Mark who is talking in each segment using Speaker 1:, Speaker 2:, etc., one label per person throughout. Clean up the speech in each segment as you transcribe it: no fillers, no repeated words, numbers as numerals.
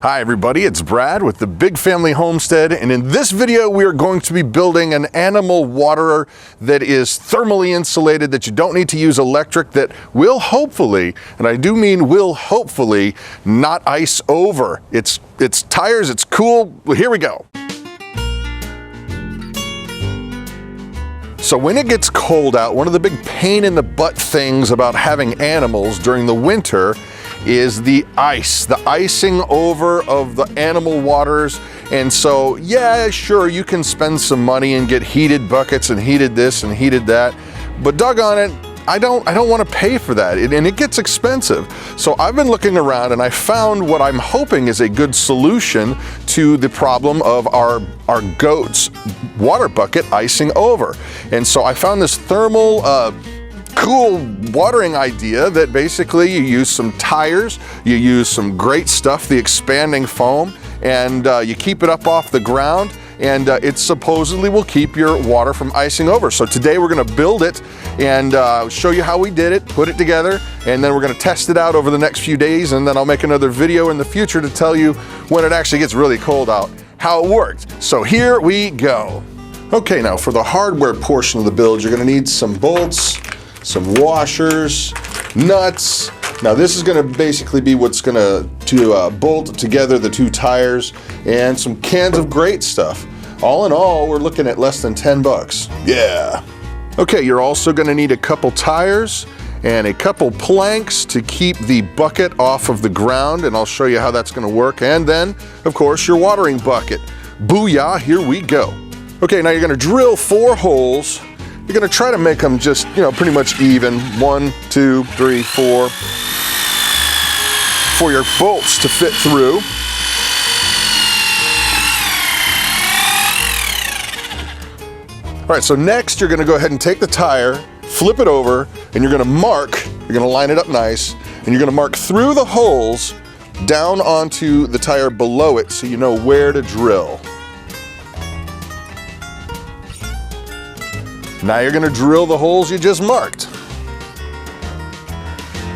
Speaker 1: Hi everybody, it's Brad with the Big Family Homestead, and in this video we are going to be building an animal waterer that is thermally insulated, that you don't need to use electric, that will hopefully, and I do mean will hopefully, not ice over. It's tires, it's cool. Well, here we go. So when it gets cold out, one of the big pain in the butt things about having animals during the winter is the ice, the icing over of the animal waters. And so, yeah, sure, you can spend some money and get heated buckets and heated this and heated that, but doggone it, I don't want to pay for that, and it gets expensive. So I've been looking around and I found what I'm hoping is a good solution to the problem of our goats' water bucket icing over. And so I found this thermal cool watering idea that basically you use some tires, you use some great stuff, the expanding foam, and you keep it up off the ground, and it supposedly will keep your water from icing over. So today we're going to build it and show you how we did it, put it together, and then we're going to test it out over the next few days, and then I'll make another video in the future to tell you when it actually gets really cold out how it worked. So here we go. Okay, now for the hardware portion of the build, you're going to need some bolts, some washers, nuts. Now this is going to basically be what's going to bolt together the two tires, and some cans of great stuff. All in all, we're looking at less than 10 bucks. Yeah. Okay, you're also going to need a couple tires and a couple planks to keep the bucket off of the ground, and I'll show you how that's going to work. And then, of course, your watering bucket. Booyah, here we go. Okay, now you're going to drill 4 holes. You're going to try to make them just, pretty much even. 1, 2, 3, 4. For your bolts to fit through. All right, so next you're going to go ahead and take the tire, flip it over, and you're going to mark, you're going to line it up nice, and you're going to mark through the holes down onto the tire below it so you know where to drill. Now you're going to drill the holes you just marked.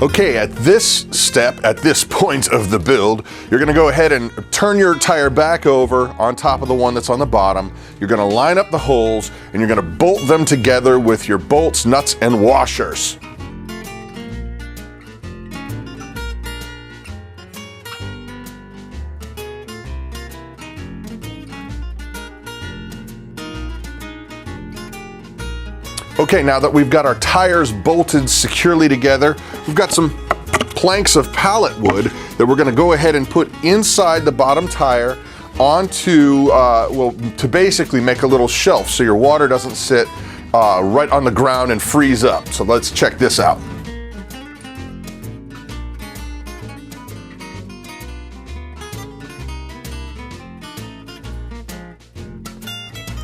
Speaker 1: Okay, at this step, at this point of the build, you're going to go ahead and turn your tire back over on top of the one that's on the bottom. You're going to line up the holes and you're going to bolt them together with your bolts, nuts, and washers. Okay, now that we've got our tires bolted securely together, we've got some planks of pallet wood that we're going to go ahead and put inside the bottom tire onto, to basically make a little shelf so your water doesn't sit right on the ground and freeze up. So let's check this out.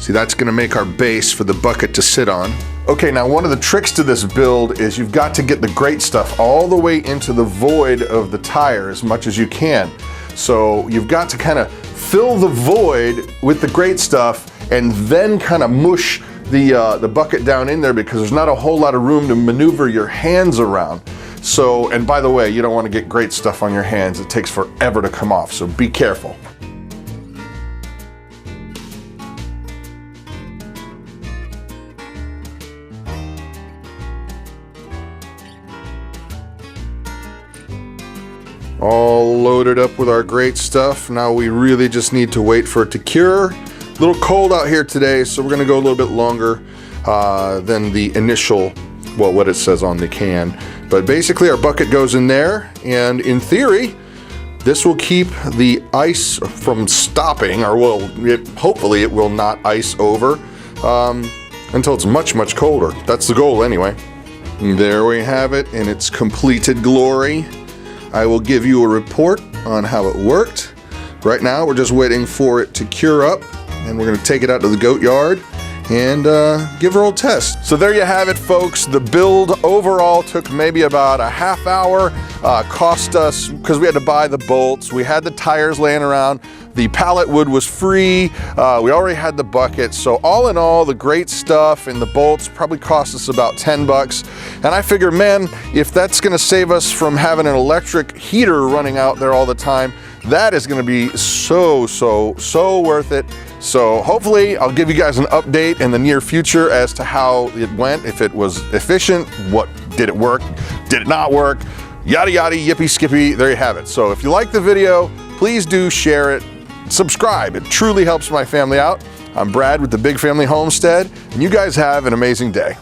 Speaker 1: See, that's going to make our base for the bucket to sit on. Okay, now one of the tricks to this build is you've got to get the great stuff all the way into the void of the tire as much as you can. So you've got to kind of fill the void with the great stuff and then kind of mush the bucket down in there, because there's not a whole lot of room to maneuver your hands around. So, and by the way, you don't want to get great stuff on your hands. It takes forever to come off, so be careful. All loaded up with our great stuff. Now we really just need to wait for it to cure. A little cold out here today, so we're going to go a little bit longer than the initial, well, what it says on the can. But basically our bucket goes in there, and in theory this will keep the ice from stopping, or hopefully it will not ice over until it's much colder. That's the goal anyway. And there we have it in its completed glory. I will give you a report on how it worked. Right now we're just waiting for it to cure up, and we're going to take it out to the goat yard and give her a test. So there you have it, folks. The build overall took maybe about a half hour. Cost us, because we had to buy the bolts, we had the tires laying around, The pallet wood was free. We already had the bucket. So all in all, the great stuff and the bolts probably cost us about 10 bucks. And I figure, man, if that's gonna save us from having an electric heater running out there all the time, that is gonna be so worth it. So hopefully I'll give you guys an update in the near future as to how it went, if it was efficient, what did it work, did it not work, yada yada, yippee skippy, there you have it. So if you like the video, please do share it, subscribe, it truly helps my family out. I'm Brad with the Big Family Homestead, and you guys have an amazing day.